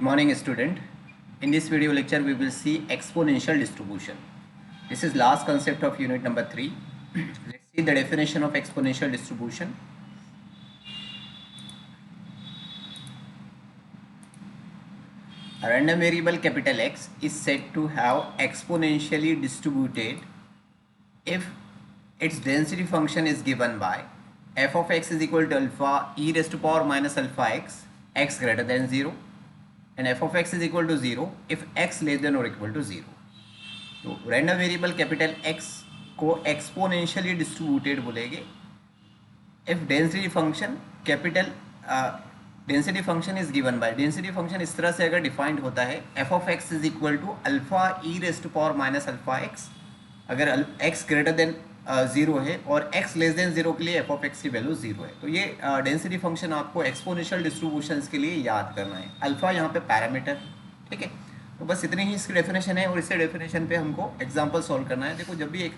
Good morning, student. In this video lecture, we will see exponential distribution. This is last concept of unit number 3. Let's see the definition of exponential distribution. A random variable capital X is said to have exponentially distributed if its density function is given by f of x is equal to alpha e raised to power minus alpha x greater than 0, and f of x is equal to 0 if x less than or equal to 0. तो random variable capital x को exponentially distributed बोलेंगे if density function capital density function is given by, density function इस तरह से अगर defined होता है f of x is equal to alpha E raise to power minus alpha x, अगर x greater than 0 है और x लेस देन 0 के लिए f ऑफ x की वैल्यू 0 है. तो ये डेंसिटी फंक्शन आपको एक्सपोनेंशियल डिस्ट्रीब्यूशंस के लिए याद करना है. अल्फा यहाँ पे पैरामीटर, ठीक है. तो बस इतनी ही इसकी डेफिनेशन है और इसी डेफिनेशन पे हमको एग्जांपल सॉल्व करना है. देखो, जब भी एक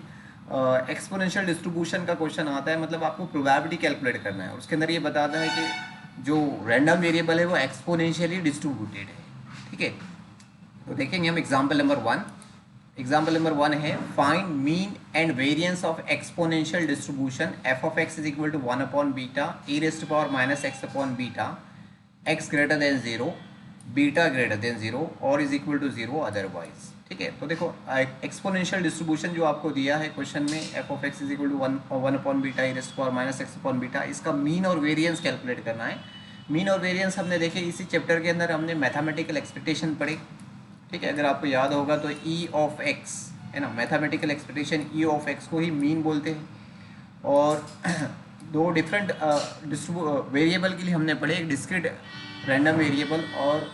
एक्सपोनेंशियल डिस्ट्रीब्यूशन का क्वेश्चन आता है मतलब आपको प्रोबेबिलिटी कैलकुलेट करना है और उसके अंदर ये बताता है कि जो रैंडम वेरिएबल है वो एक्सपोनेंशियली डिस्ट्रीब्यूटेड है, ठीक है. तो देखेंगे हम एग्जाम्पल नंबर 1. एग्जाम्पल नंबर 1 है find mean and variance of exponential distribution f of x is equal to 1 upon beta e raise to power minus x upon beta x greater than 0 beta greater than 0 और is equal to 0 otherwise, ठीक है. तो देखो, exponential distribution जो आपको दिया है question में f of x is equal to 1 upon beta e raise to power minus x upon beta, इसका मीन और वेरिएंस कैलकुलेट करना है. मीन और वेरिएंस हमने देखे इसी चैप्टर के अंदर, हमने मैथमेटिकल एक्सपेक्टेशन पढ़ी, ठीक है. अगर आपको याद होगा तो ई ऑफ एक्स है ना, mathematical expectation E of x को ही मीन बोलते हैं. और दो डिफरेंट वेरिएबल के लिए हमने पढ़े, एक डिस्क्रीट रैंडम वेरिएबल और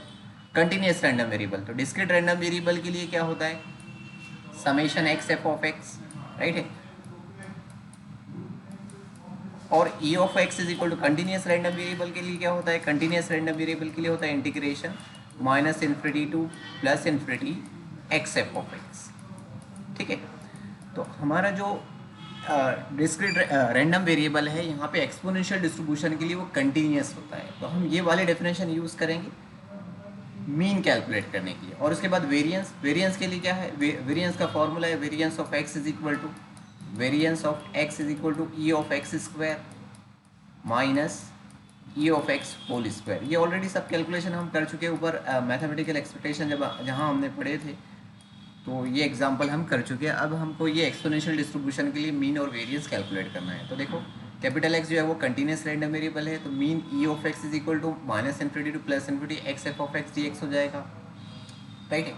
कंटिन्यूस रैंडम वेरिएबल. तो डिस्क्रीट रैंडम वेरिएबल के लिए क्या होता है, summation x f of x, right है. और e of x is equal to continuous random variable के लिए क्या होता है, कंटिन्यूस रैंडम वेरिएबल के लिए होता है integration minus infinity to plus infinity x f of x, ठीक है. तो हमारा जो डिस्क्रीट रैंडम वेरिएबल है यहाँ पे एक्सपोनेंशियल डिस्ट्रीब्यूशन के लिए वो कंटिन्यूस होता है. तो हम ये वाले डेफिनेशन यूज़ करेंगे मीन कैलकुलेट करने के लिए. और उसके बाद वेरिएंस, वेरिएंस के लिए क्या है, वेरिएंस का फॉर्मूला है variance of x is equal to e of x square minus e of x whole square. ये ऑलरेडी सब कैलकुलेशन हम कर चुके हैं ऊपर मैथमेटिकल एक्सपेक्टेशन जहाँ हमने पढ़े थे, तो ये एग्जांपल हम कर चुके हैं. अब हमको ये एक्सपोनेंशियल डिस्ट्रीब्यूशन के लिए मीन और वेरिएंस कैलकुलेट करना है. तो देखो, कैपिटल एक्स जो है वो कंटिन्यूस रैंडम वेरिएबल है, तो mean e of x is equal to minus infinity to plus infinity x f of x d x हो जाएगा, राइट है.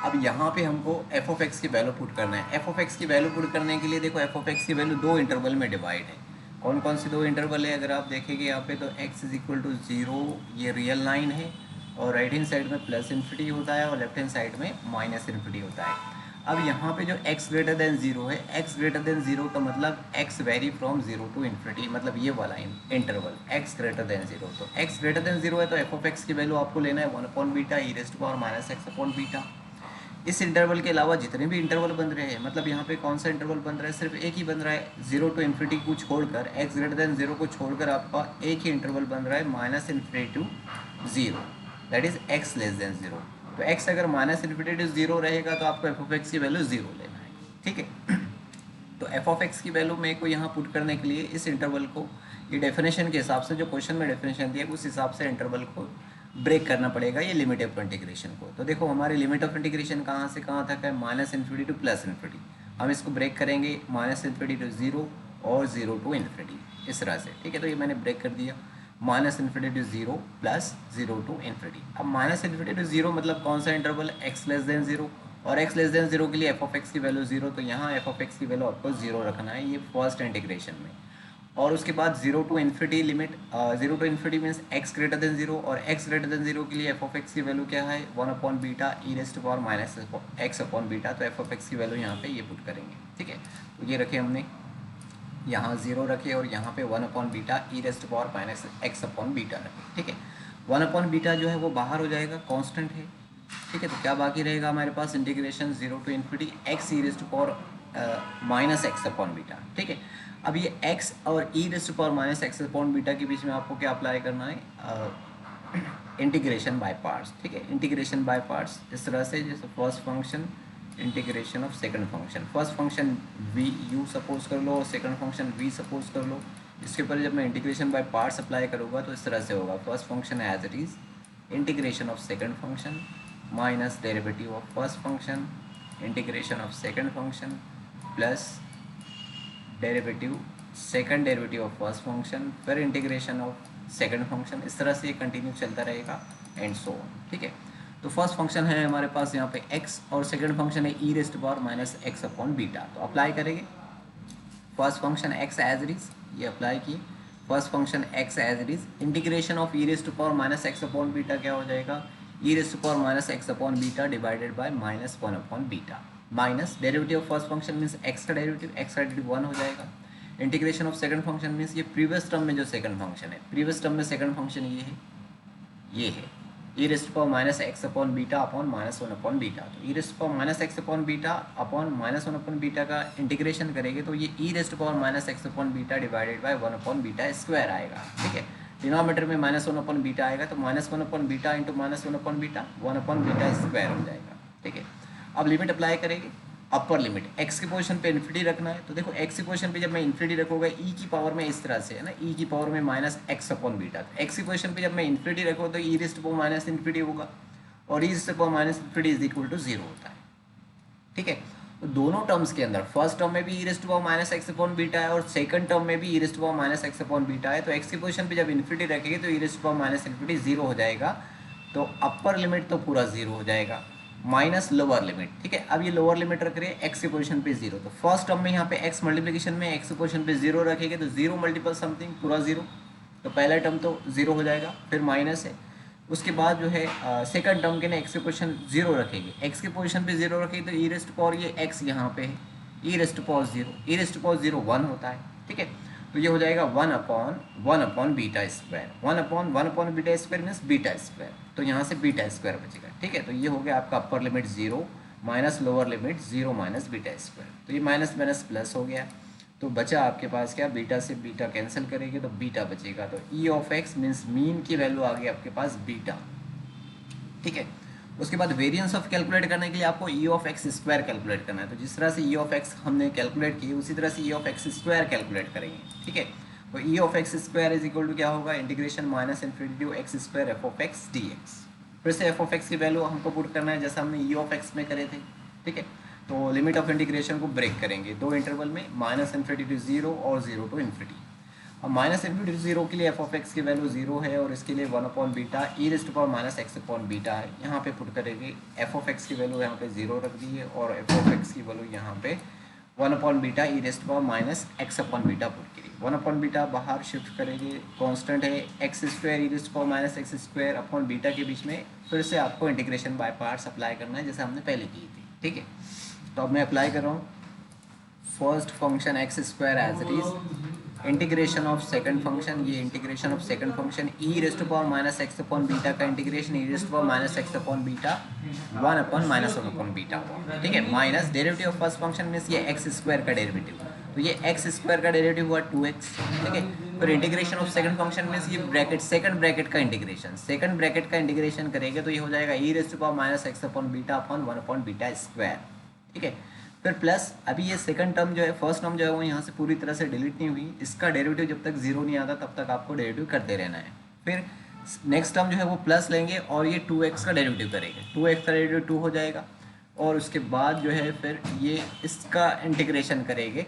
अब यहाँ पे हमको एफ ऑफ एक्स की वैल्यू पुट करना है. एफ ऑफ एक्स की वैल्यू पुट करने के लिए देखो, एफ ऑफ एक्स की वैल्यू दो इंटरवल में डिवाइड है. कौन कौन सी दो इंटरवल है अगर आप देखेंगे यहाँ पे, तो x इज इक्वल टू 0 ये रियल लाइन है और राइट हैंड साइड में प्लस इन्फिनिटी होता है और लेफ्ट हैंड साइड में माइनस इन्फिनिटी होता है. अब यहाँ पे जो x ग्रेटर देन 0 है, x ग्रेटर देन 0 का मतलब x vary from 0 to infinity, मतलब ये वाला इंटरवल x ग्रेटर देन 0. तो x ग्रेटर देन 0 है तो एफ ऑफ एक्स की वैल्यू आपको लेना है 1 upon beta e raise to power minus x upon beta. इस इंटरवल के अलावा जितने भी इंटरवल बन रहे हैं, मतलब यहाँ पे कौन सा इंटरवल बन रहा है, सिर्फ एक ही बन रहा है 0 टू इन्फिनिटी को छोड़कर, x ग्रेटर देन 0 को छोड़कर आपका एक ही इंटरवल बन रहा है minus infinity to 0, that is x less than 0. तो x अगर माइनस इन्फिनिटी टू 0 रहेगा तो आपको एफ ऑफ एक्स की वैल्यू 0 लेना है, ठीक है. तो एफ ऑफ एक्स की वैल्यू मेरे को यहाँ पुट करने के लिए इस इंटरवल को, ये डेफिनेशन के हिसाब से जो क्वेश्चन में डेफिनेशन दिया उस हिसाब से इंटरवल को ब्रेक करना पड़ेगा, ये लिमिट ऑफ इंटीग्रेशन को. तो देखो, हमारी लिमिट ऑफ इंटीग्रेशन कहाँ से कहाँ तक है, minus infinity to plus infinity. हम इसको ब्रेक करेंगे माइनस इन्फिनिटी टू 0 और 0 टू इन्फिनिटी, इस तरह से, ठीक है. तो ये मैंने ब्रेक कर दिया, minus infinity to 0 plus 0 to infinity. अब माइनस इन्फिनिटी टू 0 मतलब कौन सा इंटरवल, x लेस देन 0, और x लेस देन 0 के लिए एफ ऑफ एक्स की वैल्यू 0. तो यहाँ एफ ऑफ एक्स की वैल्यू आपको 0 रखना है, ये फर्स्ट इंटीग्रेशन में. और उसके बाद 0 to infinity limit, 0 to infinity means x greater than 0, और x ग्रेटर देन 0 के लिए एफ ऑफ एक्स की वैल्यू क्या है, 1 upon beta e raise to power minus x upon beta. तो एफ ऑफ एक्स की वैल्यू यहाँ पे ये पुट करेंगे, ठीक है. तो ये रखे हमने, यहाँ 0 रखे और यहाँ पे 1 upon beta e raise to power minus x upon beta रखे, ठीक है. 1 अपॉन बीटा जो है वो बाहर हो जाएगा, कॉन्स्टेंट है, ठीक है. तो क्या बाकी रहेगा हमारे पास, integration 0 to infinity x e raise to power minus x upon beta, ठीक है. अब ये x और e raise to power minus x upon beta के बीच में आपको क्या अप्लाई करना है, इंटीग्रेशन बाय पार्ट्स, ठीक है, इंटीग्रेशन बाय पार्ट्स इस तरह से, जैसे first function integration of second function, first function v u suppose कर लो और सेकंड फंक्शन वी सपोज कर लो। इसके ऊपर जब मैं इंटीग्रेशन बाय पार्ट्स अप्लाई करूँगा तो इस तरह से होगा, first function as it is integration of second function minus derivative of first function integration of second function plus derivative second derivative of first function फिर इंटीग्रेशन ऑफ सेकंड फंक्शन। इस तरह से ये कंटिन्यू चलता रहेगा एंड सो ऑन, ठीक है। तो फर्स्ट फंक्शन है हमारे पास यहाँ पे x और सेकंड फंक्शन है e raise to power minus x upon beta. तो अप्लाई करेंगे first function x as it is, ये अप्लाई किए, first function x as it is integration of e raise to power minus x upon beta क्या हो जाएगा, e raise to power minus x upon beta divided by minus one upon beta minus derivative of first function means x का derivative 1 हो जाएगा। Integration of second function means ये previous term में जो second function है, previous term में second function ये है e raise to power minus x upon beta upon minus one upon beta. तो e raise to power minus x upon beta upon minus one upon beta का integration करेंगे तो ये e raise to power minus x upon beta divided by one upon beta square आएगा, ठीक है। Denominator में minus one upon beta आएगा तो minus one upon beta into minus one upon beta square हो जाएगा, ठीक है। अब लिमिट अप्लाई करेंगे, अपर लिमिट x की पोजीशन पे इन्फिनिटी रखना है। तो देखो x की पोजीशन पे जब मैं इन्फिनिटी रखूँगा e की पावर में इस तरह से है ना, e की पावर में minus x upon beta. x की पोजीशन पे जब मैं इन्फिनिटी रखूँ तो e raise to power minus infinity होगा और e raise to power minus infinity is equal to 0 होता है, ठीक है। तो दोनों टर्म्स के अंदर फर्स्ट टर्म में भी e raise to power minus x upon beta है और सेकंड टर्म में भी e raise to power minus x upon beta है। तो x की पोजीशन पे जब इन्फिनिटी रखेंगे तो e raise to power minus infinity 0 हो जाएगा। तो अपर लिमिट तो पूरा 0 हो जाएगा माइनस लोअर लिमिट, ठीक है। अब ये लोअर लिमिट रख रहे हैं x की पोजीशन पे 0, तो फर्स्ट टर्म में यहाँ पे x मल्टीप्लिकेशन में x की पोजीशन पे 0 रखेंगे तो 0 मल्टीपल समथिंग पूरा 0, तो पहला टर्म तो 0 हो जाएगा, फिर माइनस है। उसके बाद जो है सेकंड टर्म के ना x की पोजीशन 0 रखेंगे, x की पोजीशन पे 0 रखेंगे तो ई रेज़ टू पावर ये x यहाँ पे है e raise to power 0, e raise to power 0 1 होता है, ठीक है। तो ये हो जाएगा 1 upon beta square, 1 upon beta square means beta square, तो यहाँ से बीटा स्क्वायर बचेगा, ठीक है। तो ये हो गया आपका upper limit 0 minus lower limit 0 minus beta square, तो ये माइनस माइनस प्लस हो गया। तो बचा आपके पास क्या, बीटा से बीटा कैंसिल करेंगे तो बीटा बचेगा। तो e of x means mean की वैल्यू आ गई आपके पास बीटा, ठीक है। उसके बाद वेरिएंस ऑफ कैलकुलेट करने के लिए आपको e of x square calculate करना है। तो जिस तरह से ई ऑफ एक्स हमने कैलकुलेट की उसी तरह से e of x square calculate करेंगे, ठीक है। तो e of x square is equal to क्या होगा, integration minus infinity to x square f of x d x. फिर से एफ ऑफ एक्स की वैल्यू हमको पुट करना है जैसा हमने ई ऑफ एक्स में करे थे, ठीक है। तो लिमिट ऑफ इंटीग्रेशन को ब्रेक करेंगे दो इंटरवल में, माइनस इन्फिनिटी टू 0 और 0 टू इन्फिनिटी। अब माइनस इन्फिनिटी 0 के लिए एफ ऑफ एक्स की वैल्यू 0 है और इसके लिए 1 upon beta e raise to power minus x upon beta है। यहाँ पे पुट करेंगे एफ ऑफ एक्स की वैल्यू यहाँ पे 0 रख दी है और एफ ऑफ एक्स की वैल्यू यहाँ पे 1 upon beta e raise to power minus x upon beta put करिए। 1 अपॉन बीटा बाहर शिफ्ट करेंगे, कांस्टेंट है x square e raise to power minus x square upon beta के बीच में फिर से आपको इंटीग्रेशन बाय पार्ट्स अप्लाई करना है जैसे हमने पहले की थी, ठीक है। तो अब मैं अप्लाई कर रहा हूँ first function x square as it is, integration of second function, ये integration of second function e raise to power minus x upon beta का integration e raise to power minus x upon beta 1 upon minus 1 upon beta, ठीक है। Minus derivative of first function means ये x square का derivative, तो ये x square का derivative हुआ 2x, ठीक है। फिर integration of second function means ये ब्रैकेट सेकंड ब्रैकेट का इंटीग्रेशन करेंगे तो ये हो जाएगा e raise to power minus x upon beta upon 1 upon beta square, ठीक है। फिर प्लस अभी ये सेकंड टर्म जो है फर्स्ट टर्म जो है वो यहाँ से पूरी तरह से डिलीट नहीं हुई, इसका डेरिवेटिव जब तक 0 नहीं आता तब तक आपको डेरिवेटिव करते रहना है। फिर नेक्स्ट टर्म जो है वो प्लस लेंगे और ये 2x का डेरिवेटिव करेंगे, 2x का डेरिवेटिव 2 हो जाएगा और उसके बाद जो है फिर ये इसका इंटीग्रेशन करेंगे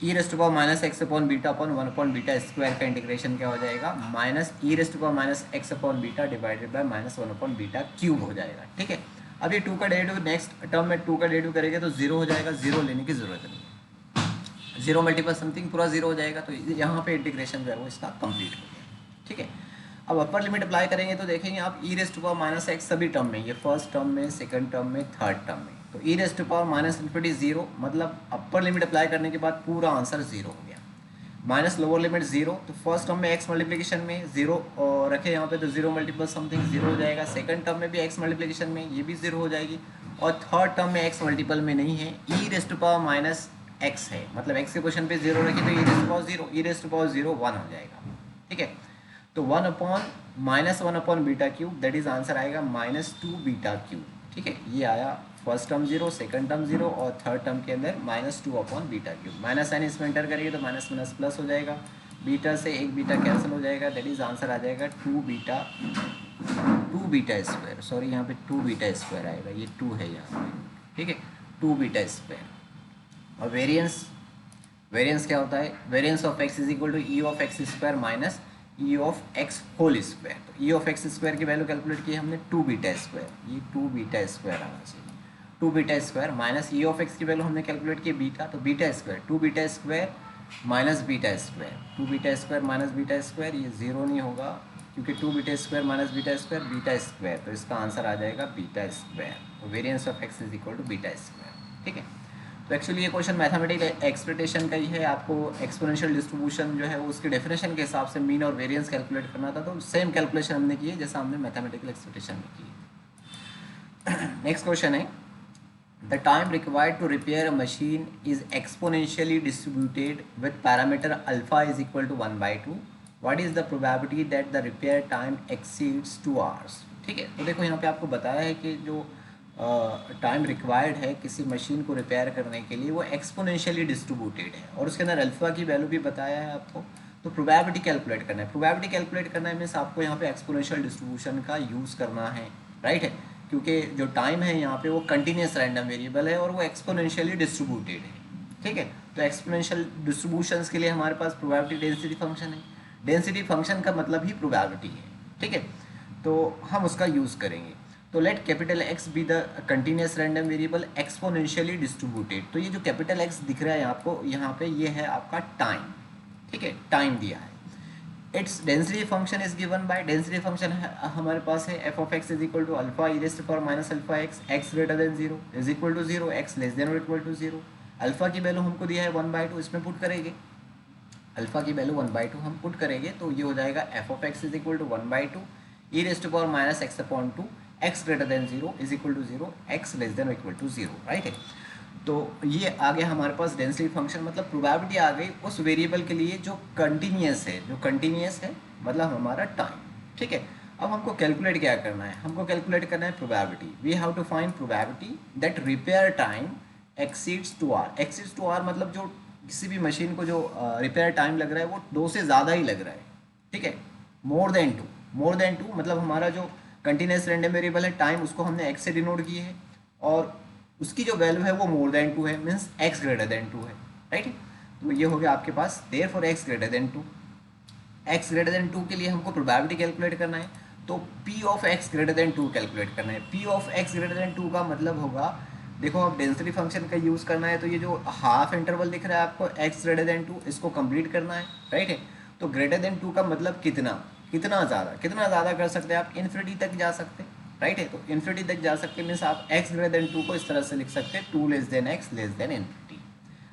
e raise to power minus x upon beta upon 1 upon beta square का इंटीग्रेशन क्या हो जाएगा, minus e raise to power minus x upon beta divided by minus 1 upon beta cube हो जाएगा, ठीक है। अब ये 2 का डेरिवेटिव नेक्स्ट टर्म में 2 का डेरिवेटिव करेंगे तो 0 हो जाएगा, 0 लेने की ज़रूरत नहीं, 0 मल्टीपल समथिंग पूरा 0 हो जाएगा। तो यहाँ पे इंटीग्रेशन जो है वो इसका कंप्लीट हो गया, ठीक है। अब अपर लिमिट अप्लाई करेंगे तो देखेंगे आप e raise to power minus x सभी टर्म में, ये फर्स्ट टर्म में, सेकंड टर्म में, थर्ड टर्म में, तो e raise to power minus infinity 0 मतलब अपर लिमिट अप्लाई करने के बाद पूरा आंसर 0 हो गया। माइनस लोअर लिमिट 0, तो फर्स्ट टर्म में एक्स मल्टीप्लिकेशन में 0 रखे यहाँ पे तो 0 मल्टीपल समथिंग 0 हो जाएगा, सेकंड टर्म में भी एक्स मल्टीप्लिकेशन में ये भी 0 हो जाएगी और थर्ड टर्म में एक्स मल्टीपल में नहीं है, e raise to power minus x है, मतलब एक्स के पोजीशन पे 0 रखे तो e raise to power 0, e raise to power 0 1 हो जाएगा, ठीक है। तो 1 अपॉन -1/β³ दैट इज आंसर आएगा -2β³। ठीक है, ये आया फर्स्ट टर्म 0, सेकंड टर्म 0 और थर्ड टर्म के अंदर -2/β³। माइनस साइन इसमें एंटर करेंगे तो माइनस माइनस प्लस हो जाएगा, बीटा से एक बीटा कैंसिल हो जाएगा, दैट इज आंसर आ जाएगा 2β²। सॉरी, यहाँ पे 2β² आएगा, ये 2 है यहाँ पे। ठीक है, 2β²। और वेरिएंस क्या होता है? Variance of x is equal to e of x square minus e of x whole square. तो ई ऑफ एक्स स्क्वायर की वैल्यू कैलकुलेट की हमने 2β², ये 2β² आना चाहिए। 2β² माइनस ई ऑफ एक्स की वैल्यू हमने कैलकुलेट की बीटा, तो β², 2β² माइनस β², 2β² माइनस β², ये ज़ीरो नहीं होगा क्योंकि 2β² माइनस β², तो इसका आंसर आ जाएगा β²। Variance of x is equal to β²। ठीक है, तो एक्चुअली ये क्वेश्चन मैथमेटिकल एक्सपेक्टेशन का ही है। आपको एक्सपोनेंशियल डिस्ट्रीब्यूशन जो है वो उसके डेफिनेशन के हिसाब से मीन और वेरिएंस कैलकुलेट करना था, तो सेम कैलकुलेशन हमने की है जैसा हमने मैथमेटिकल एक्सपेक्टेशन में की है। नेक्स्ट क्वेश्चन है, the time required to repair a machine is exponentially distributed with parameter alpha is equal to 1/2। What is the probability that the repair time exceeds 2 hours। ठीक है, तो देखो यहाँ पे आपको बताया है कि जो टाइम रिक्वायर्ड है किसी मशीन को रिपेयर करने के लिए वो एक्सपोनेंशियली डिस्ट्रीब्यूटेड है, और उसके अंदर अल्फा की वैल्यू भी बताया है आपको। तो प्रोबेबिलिटी कैलकुलेट करना है, प्रोबेबिलिटी कैलकुलेट करना है मीन्स आपको यहाँ पे एक्सपोनेंशियल डिस्ट्रीब्यूशन का यूज़ करना है, राइट है, क्योंकि जो टाइम है यहाँ पे वो कंटिन्यूस रैंडम वेरिएबल है और वो एक्सपोनेंशियली डिस्ट्रीब्यूटेड है। ठीक है, तो एक्सपोनेंशियल डिस्ट्रीब्यूशंस के लिए हमारे पास प्रोबेबिलिटी डेंसिटी फंक्शन है। डेंसिटी फंक्शन का मतलब ही प्रोबेबिलिटी है। ठीक है, तो हम उसका यूज़ करेंगे। तो let capital x be the continuous random variable exponentially distributed. तो ये जो कैपिटल एक्स दिख रहा है आपको यहाँ पे, ये है आपका टाइम। ठीक है, टाइम दिया है। Its density function is given by, density function हमारे पास है f of x is equal to alpha e raised to power minus alpha x greater than 0 is equal to 0, x less than और equal to 0। Alpha की value हमको दिया है 1/2, इसमें put करेंगे अल्फा की वैल्यू 1/2 हम पुट करेंगे तो ये हो जाएगा f of x is equal to 1/2 e raised to power minus x/2 x greater than 0 is equal to 0, x less than और इक्वल टू 0, राइट है। तो ये आ गया हमारे पास डेंसिटी फंक्शन, मतलब प्रोबेबिलिटी आ गई उस वेरिएबल के लिए जो कंटिन्यूस है, मतलब हमारा टाइम। ठीक है, अब हमको कैलकुलेट क्या करना है? हमको कैलकुलेट करना है probability. We have to find probability that repair time exceeds 2 hour। Exceeds 2 hour मतलब जो किसी भी मशीन को जो रिपेयर टाइम लग रहा है वो 2 से ज़्यादा ही लग रहा है। ठीक है, मोर देन टू मतलब हमारा जो कंटिन्यूस रैंडम वेरिएबल है टाइम, उसको हमने एक्स से डिनोट किए है और उसकी जो वैल्यू है वो मोर देन 2 है, मीन्स एक्स ग्रेटर देन 2 है, राइट। तो ये हो गया आपके पास therefore x greater than 2। X greater than 2 के लिए हमको प्रोबेबिलिटी कैलकुलेट करना है, तो P of x greater than 2 calculate करना है। P of x greater than 2 का मतलब होगा, देखो अब डेंसिटी फंक्शन का यूज़ करना है, तो ये जो हाफ इंटरवल दिख रहा है आपको एक्स ग्रेटर देन 2, इसको कंप्लीट करना है, राइट है। तो ग्रेटर देन 2 का मतलब कितना ज़्यादा कर सकते हैं आप? इन्फिनिटी तक जा सकते हैं, राइट है। तो इन्फिनिटी तक जा सकते हैं मीन्स आप एक्स ग्रेटर देन 2 को इस तरह से लिख सकते हैं 2 less than x less then infinity.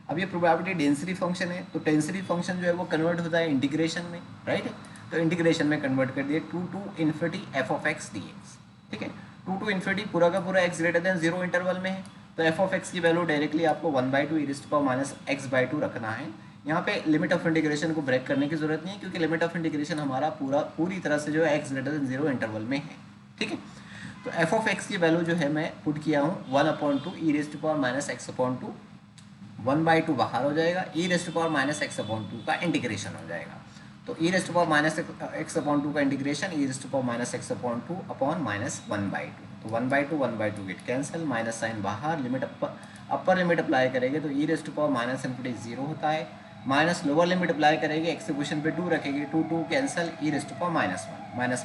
अब ये प्रोबेबिलिटी डेंसिटी फंक्शन है, तो डेंसिटी फंक्शन जो है वो कन्वर्ट होता है इंटीग्रेशन में, राइट है। तो इंटीग्रेशन में कन्वर्ट कर दिए 2 to infinity F of x d x. ठीक है, 2 to इन्फिनिटी पूरा का पूरा एक्स ग्रेटर देन 0 इंटरवल में है, तो एफ ऑफ एक्स की वैल्यू डायरेक्टली आपको 1/2 e raised to power minus x/2 रखना है। यहाँ पे लिमिट ऑफ इंटीग्रेशन को ब्रेक करने की जरूरत नहीं है, क्योंकि लिमिट ऑफ इंटीग्रेशन हमारा पूरी तरह से जो है एक्स ग्रेटर देन 0 इंटरवल में है। ठीक है, तो एफ ऑफ एक्स की वैल्यू जो है मैं पुट किया हूँ 1/2 e raised to power minus x/2, 1/2 बाहर हो जाएगा, e raised to power minus x/2 का इंटीग्रेशन हो जाएगा। तो e raised to power minus x/2 का integration e raised to power minus x/2 upon minus 1/2, तो 1/2 गेट कैंसिल, माइनस साइन बाहर, लिमिट अपर लिमिट अप्लाई करेंगे तो e raised to power minus infinity 0 होता है, माइनस लोअर लिमिट अप्लाई करेंगे, x position पे 2 रखेंगे, 2 cancel, e raised to power -1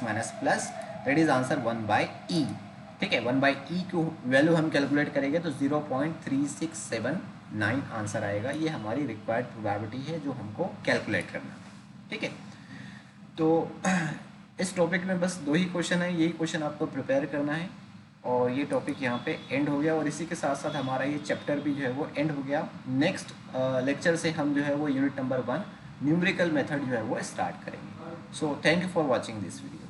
minus plus, that is answer 1/e। ठीक है, 1/e की वैल्यू हम कैलकुलेट करेंगे तो 0.3679 आंसर आएगा। ये हमारी रिक्वायर्ड प्रोबेबिलिटी है जो हमको कैलकुलेट करना है। ठीक है, तो इस टॉपिक में बस 2 ही क्वेश्चन है, यही क्वेश्चन आपको प्रिपेयर करना है और ये टॉपिक यहाँ पे एंड हो गया, और इसी के साथ साथ हमारा ये चैप्टर भी जो है वो एंड हो गया। नेक्स्ट लेक्चर से हम जो है वो यूनिट नंबर 1 न्यूमेरिकल मेथड जो है वो स्टार्ट करेंगे। So thank you for watching this video.